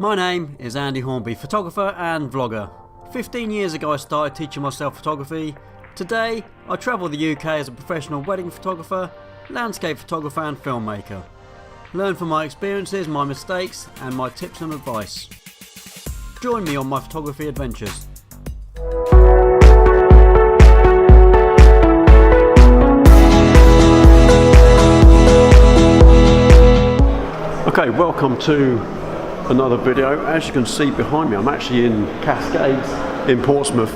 My name is Andy Hornby, photographer and vlogger. 15 years ago I started teaching myself photography. Today I travel the UK as a professional wedding photographer, landscape photographer and filmmaker. Learn from my experiences, my mistakes and my tips and advice. Join me on my photography adventures. Okay, welcome to another video. As you can see behind me, I'm actually in Cascades in Portsmouth.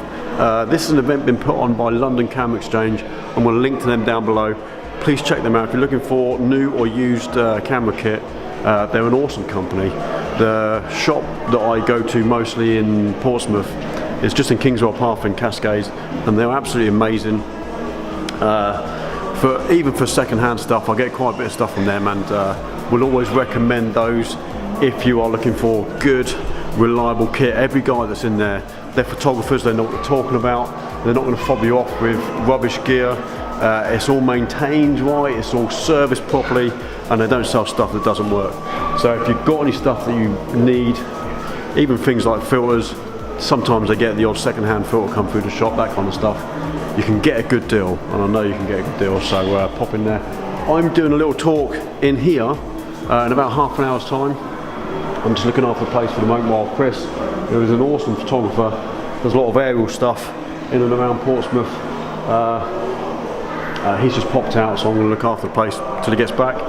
This is an event been put on by London Camera Exchange. I'm going to link to them down below. Please check them out if you're looking for new or used camera kit. They're an awesome company. The shop that I go to mostly in Portsmouth is just in Kingswell Path in Cascades, and they're absolutely amazing. Even for second-hand stuff, I get quite a bit of stuff from them, and we'll always recommend those if you are looking for good, reliable kit. Every guy that's in there, they're photographers, they know what they're talking about, they're not going to fob you off with rubbish gear. It's all maintained right, it's all serviced properly, and they don't sell stuff that doesn't work. So if you've got any stuff that you need, even things like filters, sometimes they get the odd second-hand filter come through the shop, that kind of stuff. You can get a good deal, and I know you can get a good deal, so pop in there. I'm doing a little talk in here in about half an hour's time. I'm just looking after the place for the moment while Chris, who is an awesome photographer, does a lot of aerial stuff in and around Portsmouth. He's just popped out, so I'm going to look after the place till he gets back.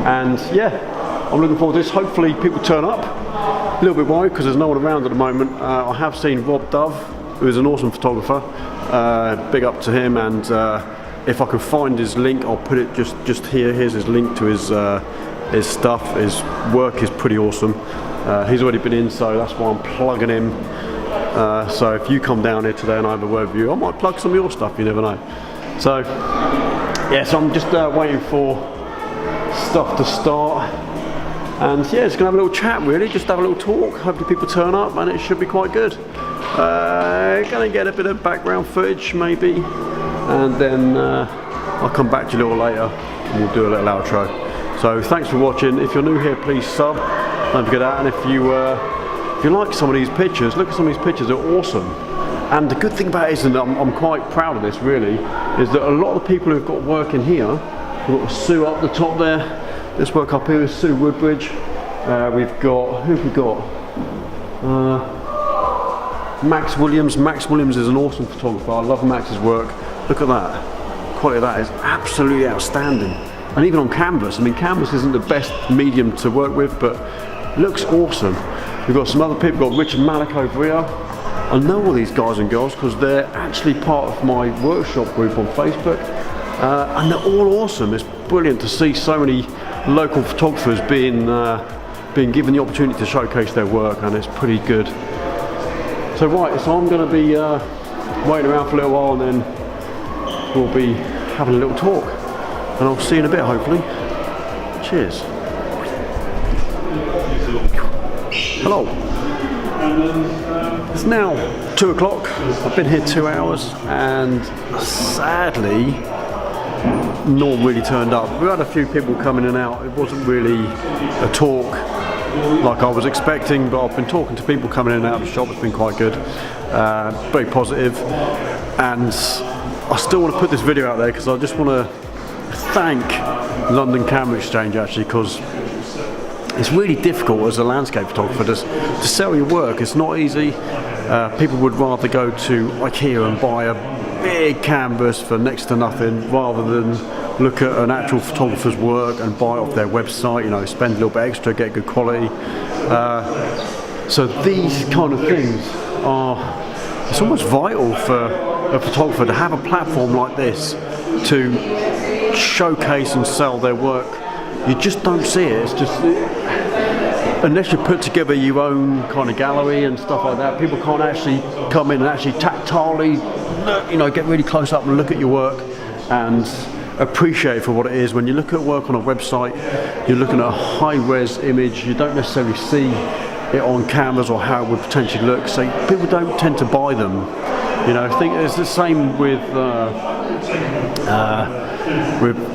And yeah, I'm looking forward to this. Hopefully people turn up. A little bit worried because there's no one around at the moment. I have seen Rob Dove, who is an awesome photographer. Big up to him, and if I can find his link, I'll put it just here. Here's his link to his stuff. His work is pretty awesome. He's already been in, so that's why I'm plugging him. So if you come down here today and I have a word with you, I might plug some of your stuff, you never know. So yeah, so I'm just waiting for stuff to start. And yeah, just gonna have a little chat really, just have a little talk. Hopefully people turn up and it should be quite good. Gonna get a bit of background footage maybe, and then I'll come back to you a little later and we'll do a little outro. So thanks for watching. If you're new here, please sub, don't forget that. And if you like some of these pictures, look at some of these pictures, they're awesome. And the good thing about it is, and I'm quite proud of this really, is that a lot of the people who've got work in here, we've got Sue up the top there. This work up here is Sue Woodbridge. We've got, who've we got? Max Williams. Max Williams is an awesome photographer. I love Max's work. Look at that. The quality of that is absolutely outstanding. And even on canvas, I mean, canvas isn't the best medium to work with, but looks awesome. We've got some other people. We've got Richard Malik over here. I know all these guys and girls because they're actually part of my workshop group on Facebook. And they're all awesome. It's brilliant to see so many local photographers being given the opportunity to showcase their work, and it's pretty good. So right, so I'm going to be waiting around for a little while, and then we'll be having a little talk, and I'll see you in a bit hopefully. Cheers. Hello. It's now 2 o'clock. I've been here 2 hours, and sadly no one really turned up. We had a few people come in and out. It wasn't really a talk like I was expecting, but I've been talking to people coming in and out of the shop. It's been quite good, very positive. And I still want to put this video out there because I just want to thank London Camera Exchange actually, because it's really difficult as a landscape photographer to sell your work. It's not easy. People would rather go to IKEA and buy a big canvas for next to nothing rather than look at an actual photographer's work and buy it off their website, you know, spend a little bit extra, get good quality. So these kind of things it's almost vital for a photographer to have a platform like this to showcase and sell their work. You just don't see it. It's just, unless you put together your own kind of gallery and stuff like that, people can't actually come in and actually tactilely, you know, get really close up and look at your work and appreciate it for what it is. When you look at work on a website, you're looking at a high-res image. You don't necessarily see it on cameras or how it would potentially look, so people don't tend to buy them You know, I think it's the same with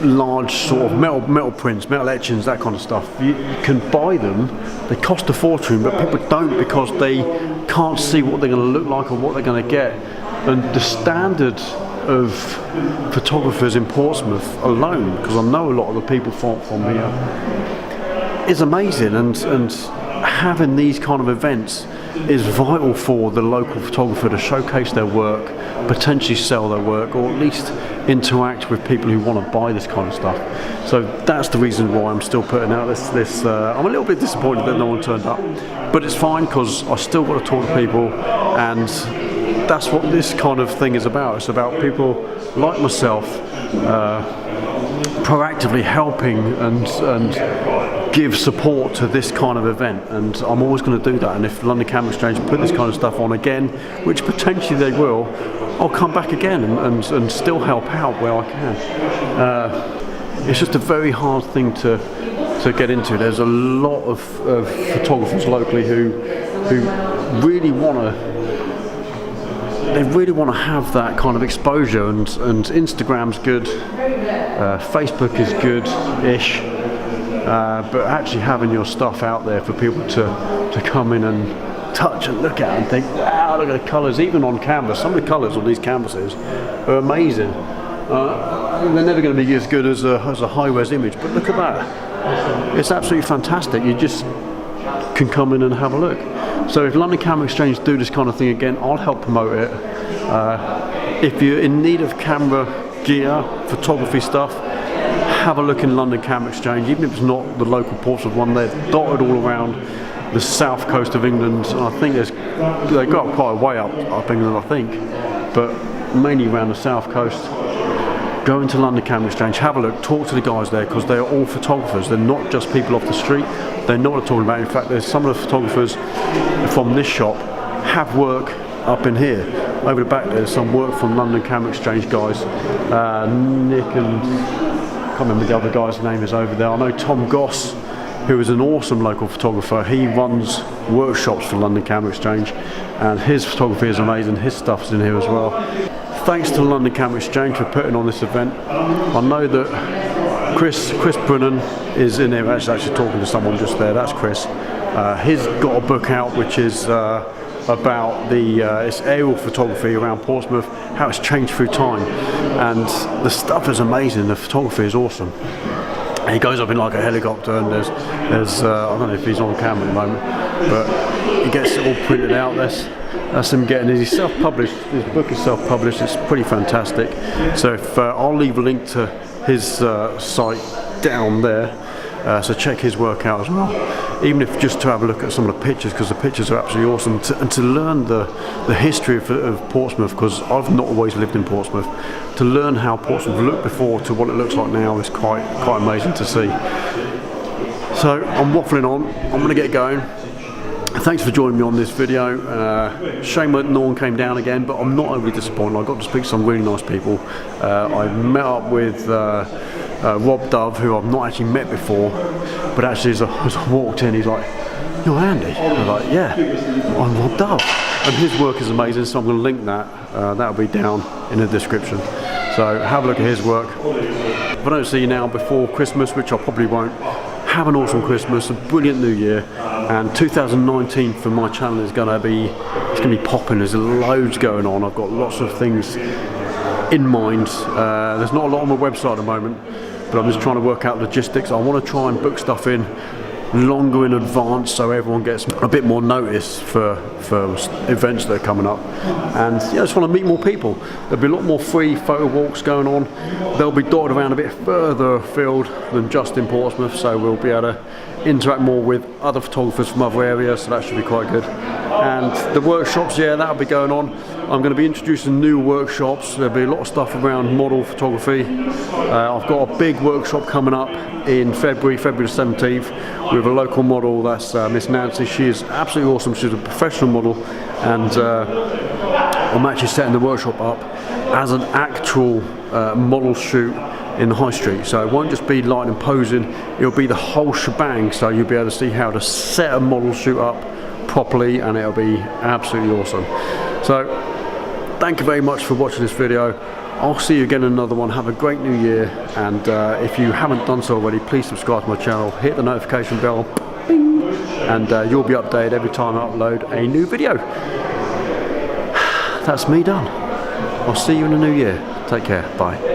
large sort of metal prints, metal etchings, that kind of stuff. You can buy them, they cost a fortune, but people don't because they can't see what they're going to look like or what they're going to get. And the standard of photographers in Portsmouth alone, because I know a lot of the people from here, is amazing, and having these kind of events is vital for the local photographer to showcase their work, potentially sell their work, or at least interact with people who want to buy this kind of stuff. So that's the reason why I'm still putting out this I'm a little bit disappointed that no one turned up, but it's fine because I still got to talk to people, and that's what this kind of thing is about. It's about people like myself proactively helping and give support to this kind of event, and I'm always going to do that. And if London Camera Exchange put this kind of stuff on again, which potentially they will, I'll come back again and still help out where I can. It's just a very hard thing to get into. There's a lot of photographers locally who really want to. They really want to have that kind of exposure, and Instagram's good, Facebook is good-ish, but actually having your stuff out there for people to come in and touch and look at and think, wow, look at the colours, even on canvas. Some of the colours on these canvases are amazing. They're never going to be as good as a high-res image, but look at that. It's absolutely fantastic. You just can come in and have a look. So if London Camera Exchange do this kind of thing again, I'll help promote it. If you're in need of camera gear, photography stuff, have a look in London Camera Exchange, even if it's not the local Portsmouth one. They're dotted all around the south coast of England, and I think they go up quite a way up England, I think, but mainly around the south coast. Go into London Camera Exchange, have a look, talk to the guys there, because they're all photographers. They're not just people off the street. They know what I'm talking about. In fact, there's some of the photographers from this shop have work up in here. Over the back there's some work from London Camera Exchange guys. Nick and I can't remember the other guy's name is over there. I know Tom Goss, who is an awesome local photographer. He runs workshops for London Camera Exchange, and his photography is amazing. His stuff's in here as well. Thanks to London Camera Exchange for putting on this event. I know that Chris Brennan is in here actually talking to someone just there. That's Chris. He's got a book out which is about it's aerial photography around Portsmouth, how it's changed through time, and the stuff is amazing. The photography is awesome. He goes up in like a helicopter, and there's I don't know if he's on camera at the moment, but he gets it all printed out. That's him getting it. He's self-published. His book is self-published. It's pretty fantastic. So if I'll leave a link to his site down there, so check his work out as well. Even if just to have a look at some of the pictures, because the pictures are absolutely awesome, and to learn the history of Portsmouth, because I've not always lived in Portsmouth. To learn how Portsmouth looked before to what it looks like now is quite amazing to see. So I'm waffling on. I'm going to get going. Thanks for joining me on this video. Shame that no one came down again, but I'm not overly disappointed. I got to speak to some really nice people. I met up with Rob Dove, who I've not actually met before, but actually as I walked in, he's like, "You're Andy?" I was like, "Yeah, I'm Rob Dove." And his work is amazing, so I'm going to link that. That'll be down in the description. So have a look at his work. If I don't see you now before Christmas, which I probably won't, have an awesome Christmas, a brilliant New Year, and 2019 for my channel is going to be popping. There's loads going on. I've got lots of things in mind. There's not a lot on my website at the moment, but I'm just trying to work out logistics. I want to try and book stuff in longer in advance so everyone gets a bit more notice for events that are coming up. And yeah, I just want to meet more people. There'll be a lot more free photo walks going on. They'll be dotted around a bit further afield than just in Portsmouth, so we'll be able to interact more with other photographers from other areas, so that should be quite good. And the workshops, yeah, that'll be going on. I'm going to be introducing new workshops. There'll be a lot of stuff around model photography. I've got a big workshop coming up in February the 17th with a local model. That's Miss Nancy. She is absolutely awesome. She's a professional model, and I'm actually setting the workshop up as an actual model shoot in the high street. So it won't just be light and posing, it'll be the whole shebang, so you'll be able to see how to set a model shoot up properly, and it'll be absolutely awesome. So thank you very much for watching this video. I'll see you again in another one. Have a great new year, and if you haven't done so already, please subscribe to my channel, hit the notification bell, bing, and you'll be updated every time I upload a new video. That's me done. I'll see you in the new year. Take care. Bye.